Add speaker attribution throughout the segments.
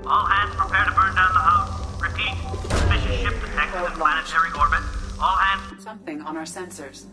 Speaker 1: All hands prepare to burn down the house. Repeat. Suspicious ship detected in planetary orbit. All hands...
Speaker 2: Something on our sensors.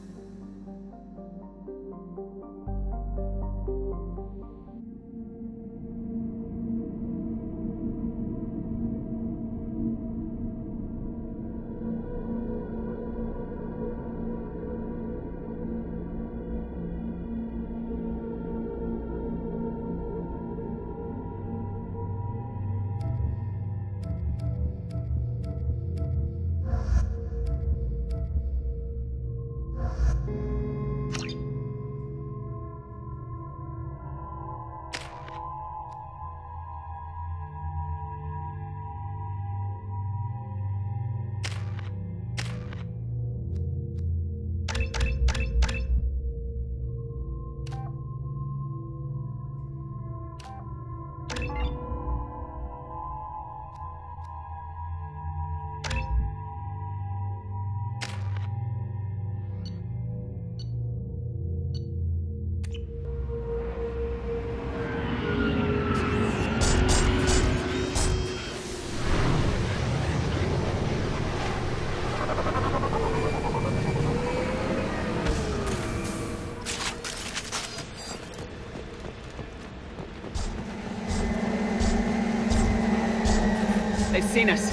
Speaker 3: They've seen us.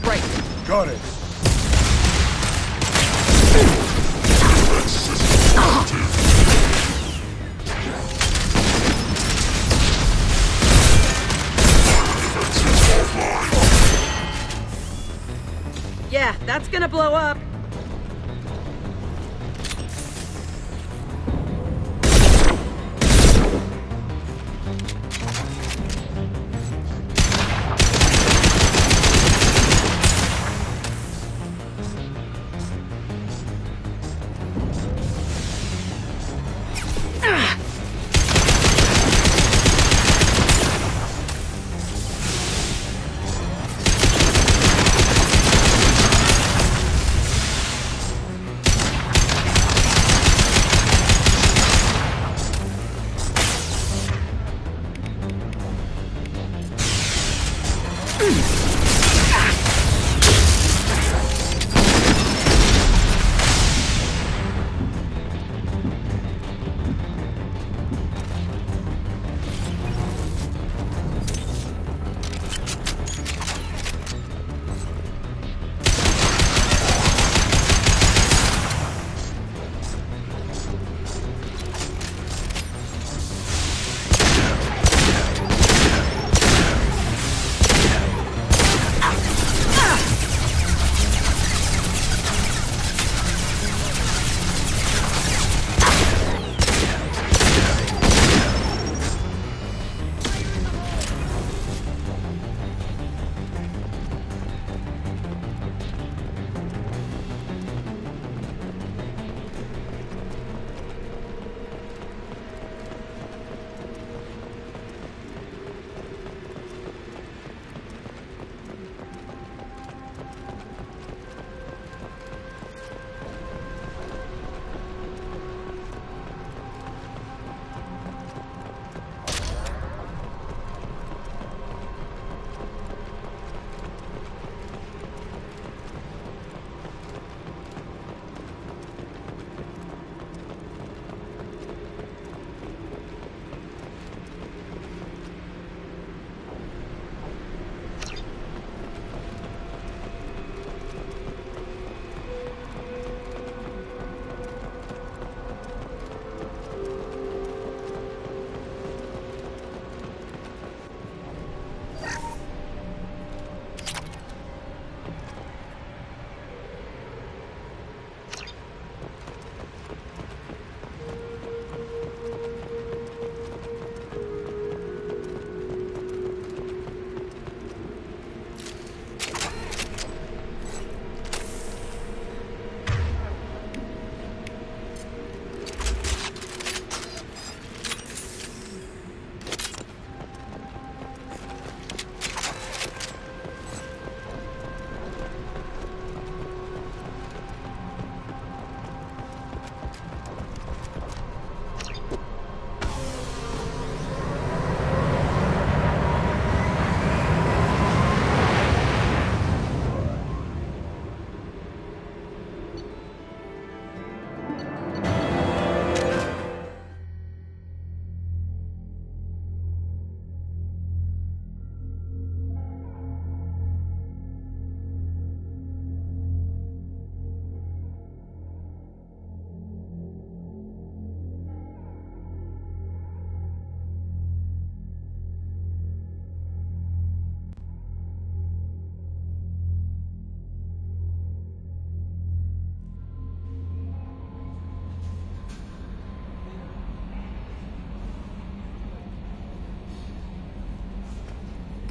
Speaker 3: Right.
Speaker 4: Got it.
Speaker 3: Yeah, that's gonna blow up.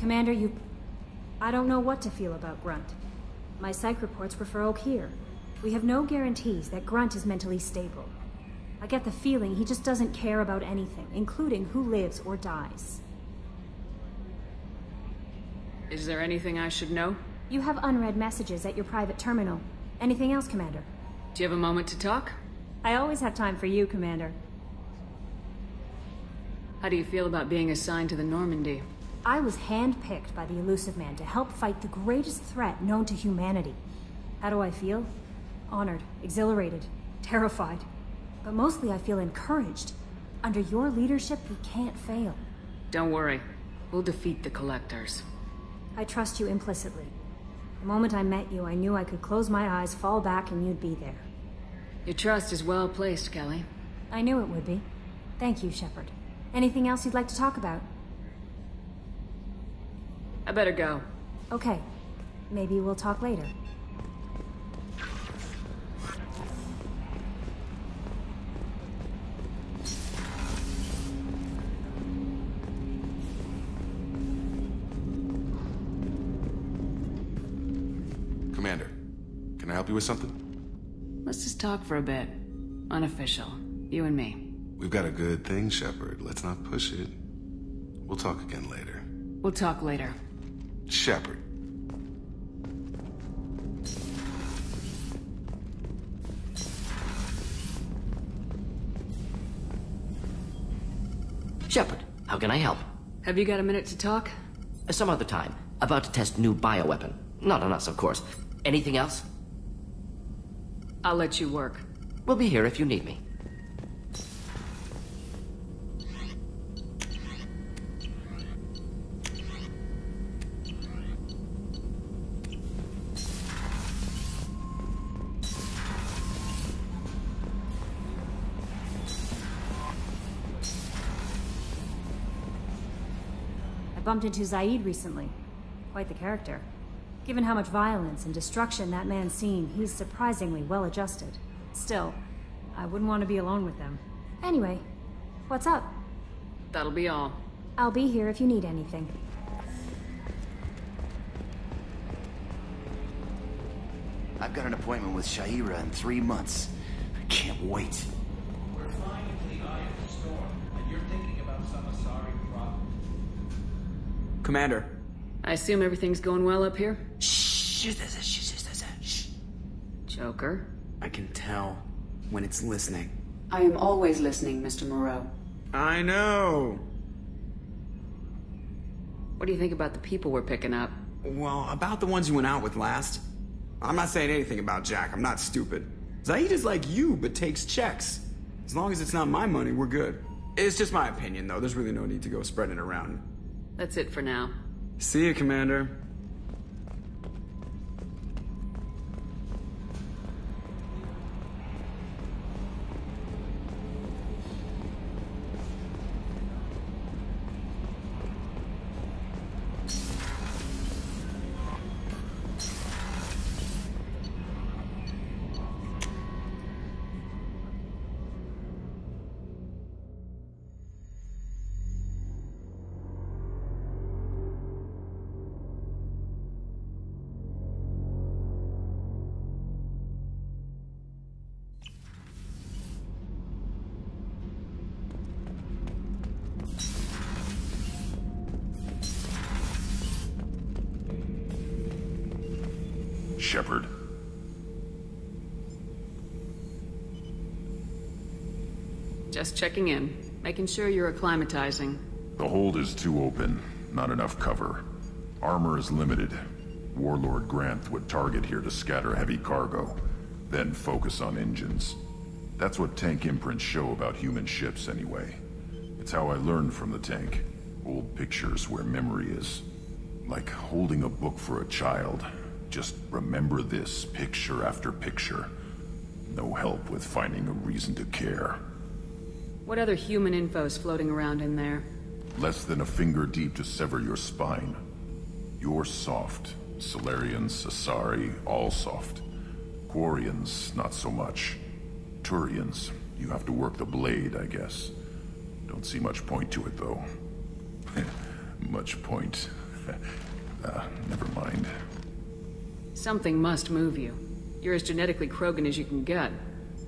Speaker 2: Commander, I don't know what to feel about Grunt. My psych reports refer Oak here. We have no guarantees that Grunt is mentally stable. I get the feeling he just doesn't care about anything, including who lives or dies.
Speaker 3: Is there anything I should know?
Speaker 2: You have unread messages at your private terminal. Anything else, Commander?
Speaker 3: Do you have a moment to talk?
Speaker 2: I always have time for you, Commander.
Speaker 3: How do you feel about being assigned to the Normandy?
Speaker 2: I was handpicked by the Elusive Man to help fight the greatest threat known to humanity. How do I feel? Honored, exhilarated, terrified. But mostly I feel encouraged. Under your leadership, we can't fail.
Speaker 3: Don't worry. We'll defeat the Collectors.
Speaker 2: I trust you implicitly. The moment I met you, I knew I could close my eyes, fall back, and you'd be there.
Speaker 3: Your trust is well placed, Kelly.
Speaker 2: I knew it would be. Thank you, Shepard. Anything else you'd like to talk about?
Speaker 3: I better go.
Speaker 2: Okay. Maybe we'll talk later.
Speaker 4: Commander, can I help you with something?
Speaker 3: Let's just talk for a bit. Unofficial. You and me.
Speaker 4: We've got a good thing, Shepard. Let's not push it. We'll talk again later.
Speaker 3: We'll talk later.
Speaker 4: Shepard.
Speaker 5: Shepard, how can I help?
Speaker 3: Have you got a minute to talk?
Speaker 5: Some other time. About to test new bioweapon. Not on us, of course. Anything else?
Speaker 3: I'll let you work.
Speaker 5: We'll be here if you need me.
Speaker 2: I bumped into Zaid recently. Quite the character. Given how much violence and destruction that man's seen, he's surprisingly well adjusted. Still, I wouldn't want to be alone with them. Anyway, what's up?
Speaker 3: That'll be all.
Speaker 2: I'll be here if you need anything.
Speaker 6: I've got an appointment with Sha'ira in 3 months. I can't wait.
Speaker 7: We're flying into the eye of the storm, and you're thinking about some Asari problem.
Speaker 8: Commander.
Speaker 3: I assume everything's going well up here?
Speaker 6: Shh.
Speaker 3: Joker?
Speaker 8: I can tell when it's listening.
Speaker 3: I am always listening, Mr. Moreau.
Speaker 8: I know.
Speaker 3: What do you think about the people we're picking up?
Speaker 8: Well, about the ones you went out with last. I'm not saying anything about Jack. I'm not stupid. Zaid is like you, but takes checks. As long as it's not my money, we're good. It's just my opinion, though. There's really no need to go spreading it around.
Speaker 3: That's it for now.
Speaker 8: See you, Commander.
Speaker 9: Shepard.
Speaker 3: Just checking in. Making sure you're acclimatizing.
Speaker 9: The hold is too open. Not enough cover. Armor is limited. Warlord Granth would target here to scatter heavy cargo, then focus on engines. That's what tank imprints show about human ships anyway. It's how I learned from the tank. Old pictures where memory is. Like holding a book for a child. Just remember this picture after picture. No help with finding a reason to care.
Speaker 3: What other human info's floating around in there?
Speaker 9: Less than a finger deep to sever your spine. You're soft. Solarians, Asari, all soft. Quarians, not so much. Turians, you have to work the blade, I guess. Don't see much point to it, though. Much point. Never mind.
Speaker 3: Something must move you. You're as genetically Krogan as you can get.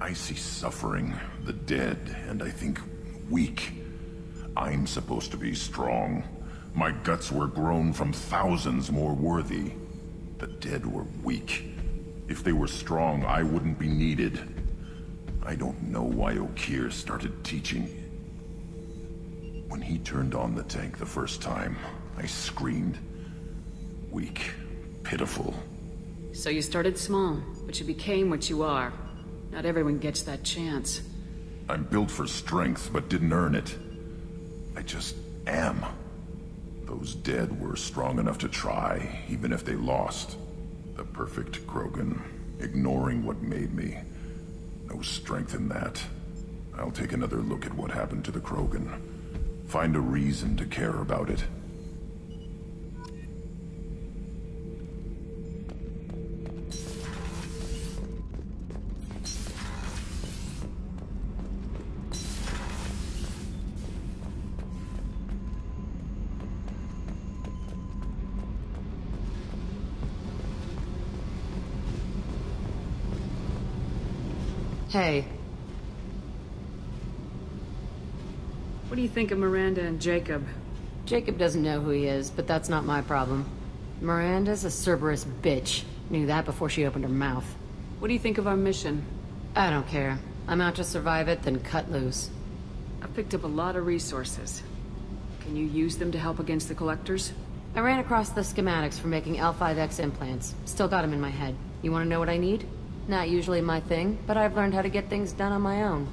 Speaker 9: I see suffering, the dead, and I think weak. I'm supposed to be strong. My guts were grown from thousands more worthy. The dead were weak. If they were strong, I wouldn't be needed. I don't know why Okeer started teaching. When he turned on the tank the first time, I screamed. Weak, pitiful.
Speaker 3: So you started small, but you became what you are. Not everyone gets that chance.
Speaker 9: I'm built for strength, but didn't earn it. I just am. Those dead were strong enough to try, even if they lost. The perfect Krogan, ignoring what made me. No strength in that. I'll take another look at what happened to the Krogan. Find a reason to care about it.
Speaker 3: Hey. What do you think of Miranda and Jacob?
Speaker 10: Jacob doesn't know who he is, but that's not my problem. Miranda's a Cerberus bitch. Knew that before she opened her mouth.
Speaker 3: What do you think of our mission?
Speaker 10: I don't care. I'm out to survive it, then cut loose.
Speaker 3: I've picked up a lot of resources. Can you use them to help against the Collectors?
Speaker 10: I ran across the schematics for making L5X implants. Still got them in my head. You want to know what I need? Not usually my thing, but I've learned how to get things done on my own.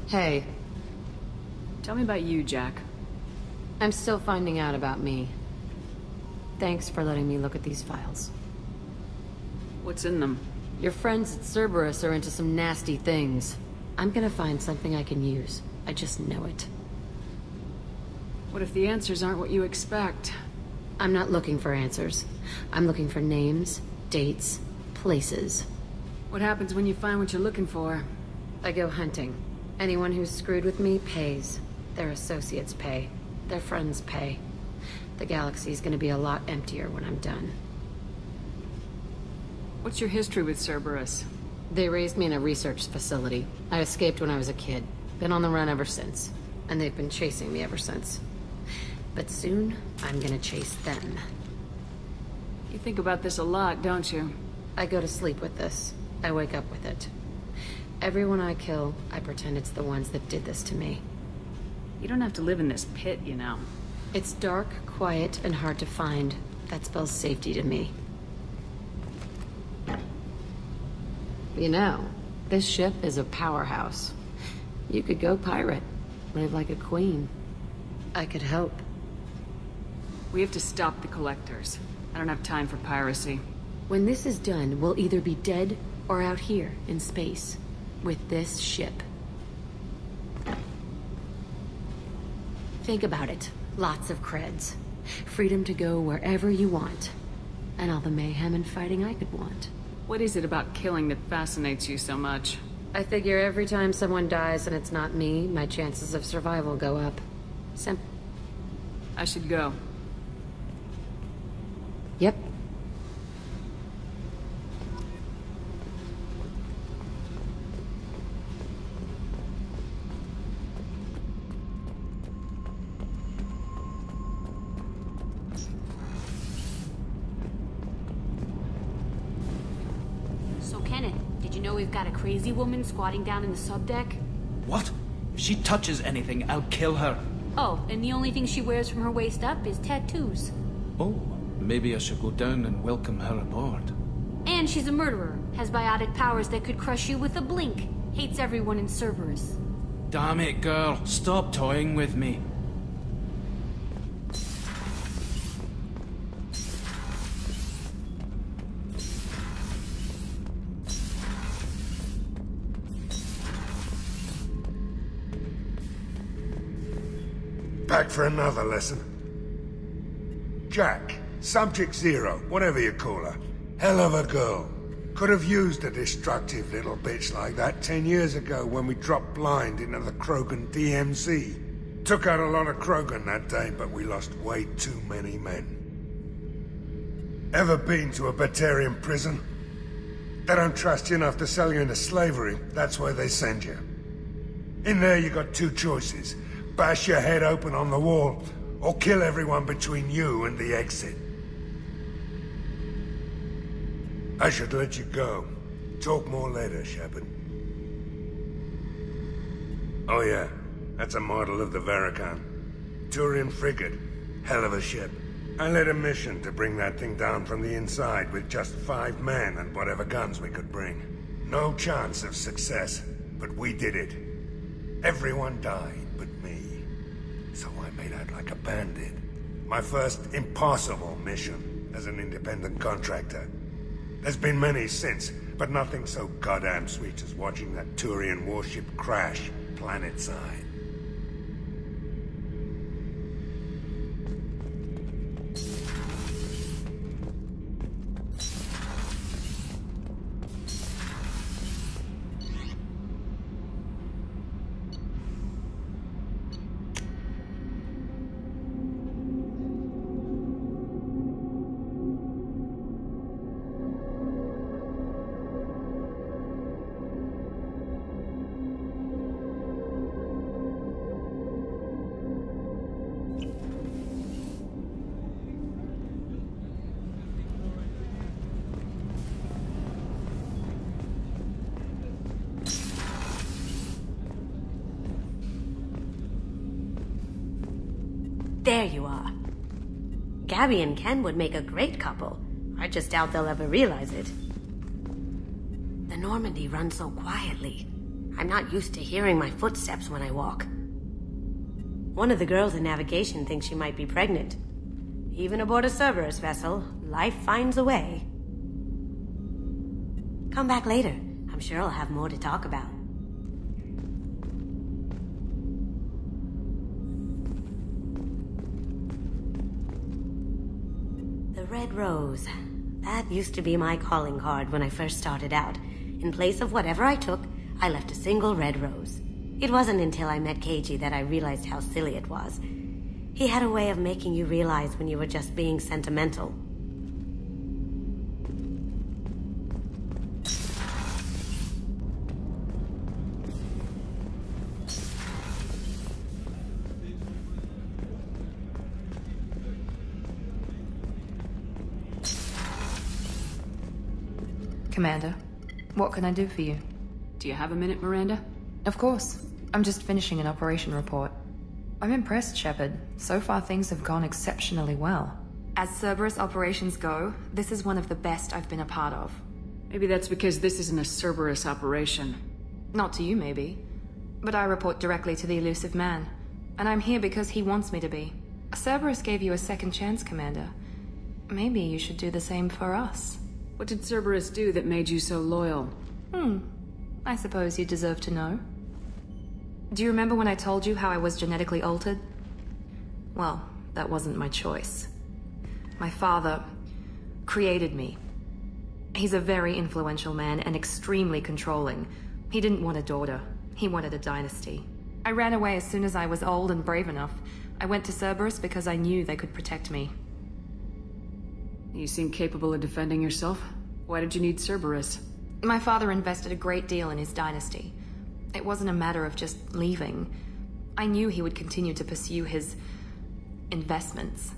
Speaker 10: Hey.
Speaker 3: Tell me about you, Jack.
Speaker 10: I'm still finding out about me. Thanks for letting me look at these files.
Speaker 3: What's in them?
Speaker 10: Your friends at Cerberus are into some nasty things. I'm gonna find something I can use. I just know it.
Speaker 3: What if the answers aren't what you expect?
Speaker 10: I'm not looking for answers. I'm looking for names, dates, places.
Speaker 3: What happens when you find what you're looking for?
Speaker 10: I go hunting. Anyone who's screwed with me pays. Their associates pay. Their friends pay. The galaxy's gonna be a lot emptier when I'm done.
Speaker 3: What's your history with Cerberus?
Speaker 10: They raised me in a research facility. I escaped when I was a kid. Been on the run ever since. And they've been chasing me ever since. But soon, I'm gonna chase them.
Speaker 3: You think about this a lot, don't you?
Speaker 10: I go to sleep with this. I wake up with it. Everyone I kill, I pretend it's the ones that did this to me.
Speaker 3: You don't have to live in this pit, you know.
Speaker 10: It's dark, quiet, and hard to find. That spells safety to me. You know, this ship is a powerhouse. You could go pirate. Live like a queen. I could help.
Speaker 3: We have to stop the Collectors. I don't have time for piracy.
Speaker 10: When this is done, we'll either be dead or out here in space. With this ship. Think about it. Lots of creds. Freedom to go wherever you want. And all the mayhem and fighting I could want.
Speaker 3: What is it about killing that fascinates you so much?
Speaker 10: I figure every time someone dies and it's not me, my chances of survival go up.
Speaker 3: I should go.
Speaker 10: Yep.
Speaker 11: We've got a crazy woman squatting down in the subdeck.
Speaker 12: What? If she touches anything, I'll kill her.
Speaker 11: Oh, and the only thing she wears from her waist up is tattoos.
Speaker 12: Oh, maybe I should go down and welcome her aboard.
Speaker 11: And she's a murderer. Has biotic powers that could crush you with a blink. Hates everyone in Cerberus.
Speaker 12: Damn it, girl. Stop toying with me.
Speaker 13: Back for another lesson. Jack, Subject Zero, whatever you call her. Hell of a girl. Could have used a destructive little bitch like that 10 years ago when we dropped blind into the Krogan DMZ. Took out a lot of Krogan that day, but we lost way too many men. Ever been to a Batarian prison? They don't trust you enough to sell you into slavery. That's where they send you. In there you got two choices. Bash your head open on the wall, or kill everyone between you and the exit. I should let you go. Talk more later, Shepard. Oh yeah, that's a model of the Veracon. Turian frigate. Hell of a ship. I led a mission to bring that thing down from the inside with just 5 men and whatever guns we could bring. No chance of success, but we did it. Everyone died but me. So I made out like a bandit. My first impossible mission as an independent contractor. There's been many since, but nothing so goddamn sweet as watching that Turian warship crash planetside.
Speaker 14: There you are. Gabby and Ken would make a great couple. I just doubt they'll ever realize it. The Normandy runs so quietly. I'm not used to hearing my footsteps when I walk. One of the girls in navigation thinks she might be pregnant. Even aboard a Cerberus vessel, life finds a way. Come back later. I'm sure I'll have more to talk about. Red rose. That used to be my calling card when I first started out. In place of whatever I took, I left a single red rose. It wasn't until I met KG that I realized how silly it was. He had a way of making you realize when you were just being sentimental.
Speaker 15: Commander, what can I do for you?
Speaker 3: Do you have a minute, Miranda?
Speaker 15: Of course. I'm just finishing an operation report. I'm impressed, Shepard. So far things have gone exceptionally well. As Cerberus operations go, this is one of the best I've been a part of.
Speaker 3: Maybe that's because this isn't a Cerberus operation.
Speaker 15: Not to you, maybe. But I report directly to the elusive man. And I'm here because he wants me to be. Cerberus gave you a second chance, Commander. Maybe you should do the same for us.
Speaker 3: What did Cerberus do that made you so loyal?
Speaker 15: I suppose you deserve to know. Do you remember when I told you how I was genetically altered? Well, that wasn't my choice. My father created me. He's a very influential man and extremely controlling. He didn't want a daughter. He wanted a dynasty. I ran away as soon as I was old and brave enough. I went to Cerberus because I knew they could protect me.
Speaker 3: You seem capable of defending yourself. Why did you need Cerberus?
Speaker 15: My father invested a great deal in his dynasty. It wasn't a matter of just leaving. I knew he would continue to pursue his investments.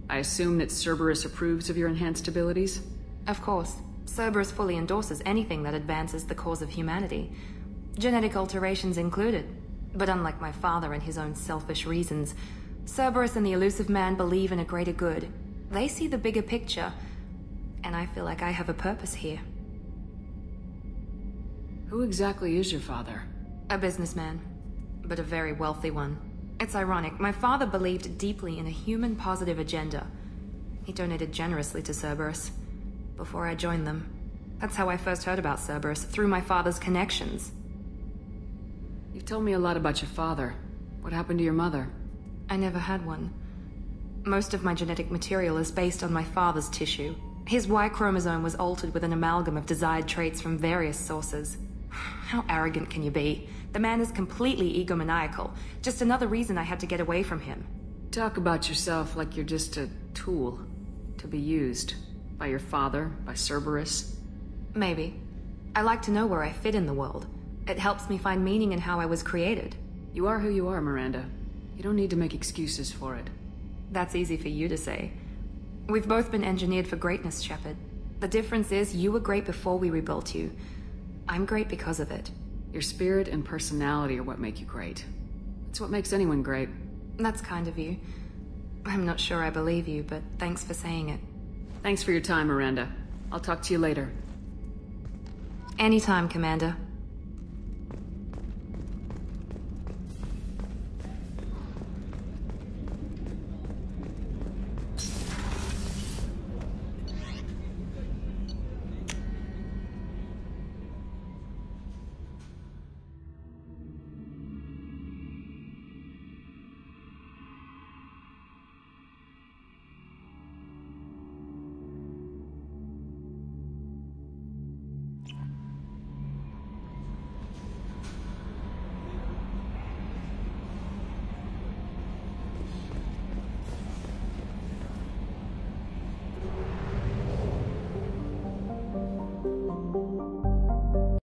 Speaker 3: I assume that Cerberus approves of your enhanced abilities?
Speaker 15: Of course. Cerberus fully endorses anything that advances the cause of humanity. Genetic alterations included. But unlike my father and his own selfish reasons, Cerberus and the elusive man believe in a greater good. They see the bigger picture, and I feel like I have a purpose here.
Speaker 3: Who exactly is your father?
Speaker 15: A businessman, but a very wealthy one. It's ironic, my father believed deeply in a human-positive agenda. He donated generously to Cerberus before I joined them. That's how I first heard about Cerberus, through my father's connections.
Speaker 3: You've told me a lot about your father. What happened to your mother?
Speaker 15: I never had one. Most of my genetic material is based on my father's tissue. His Y chromosome was altered with an amalgam of desired traits from various sources. How arrogant can you be? The man is completely egomaniacal. Just another reason I had to get away from him.
Speaker 3: Talk about yourself like you're just a tool to be used. By your father, by Cerberus.
Speaker 15: Maybe. I like to know where I fit in the world. It helps me find meaning in how I was created.
Speaker 3: You are who you are, Miranda. You don't need to make excuses for it.
Speaker 15: That's easy for you to say. We've both been engineered for greatness, Shepard. The difference is you were great before we rebuilt you. I'm great because of it.
Speaker 3: Your spirit and personality are what make you great. It's what makes anyone great.
Speaker 15: That's kind of you. I'm not sure I believe you, but thanks for saying it.
Speaker 3: Thanks for your time, Miranda. I'll talk to you later.
Speaker 15: Anytime, Commander.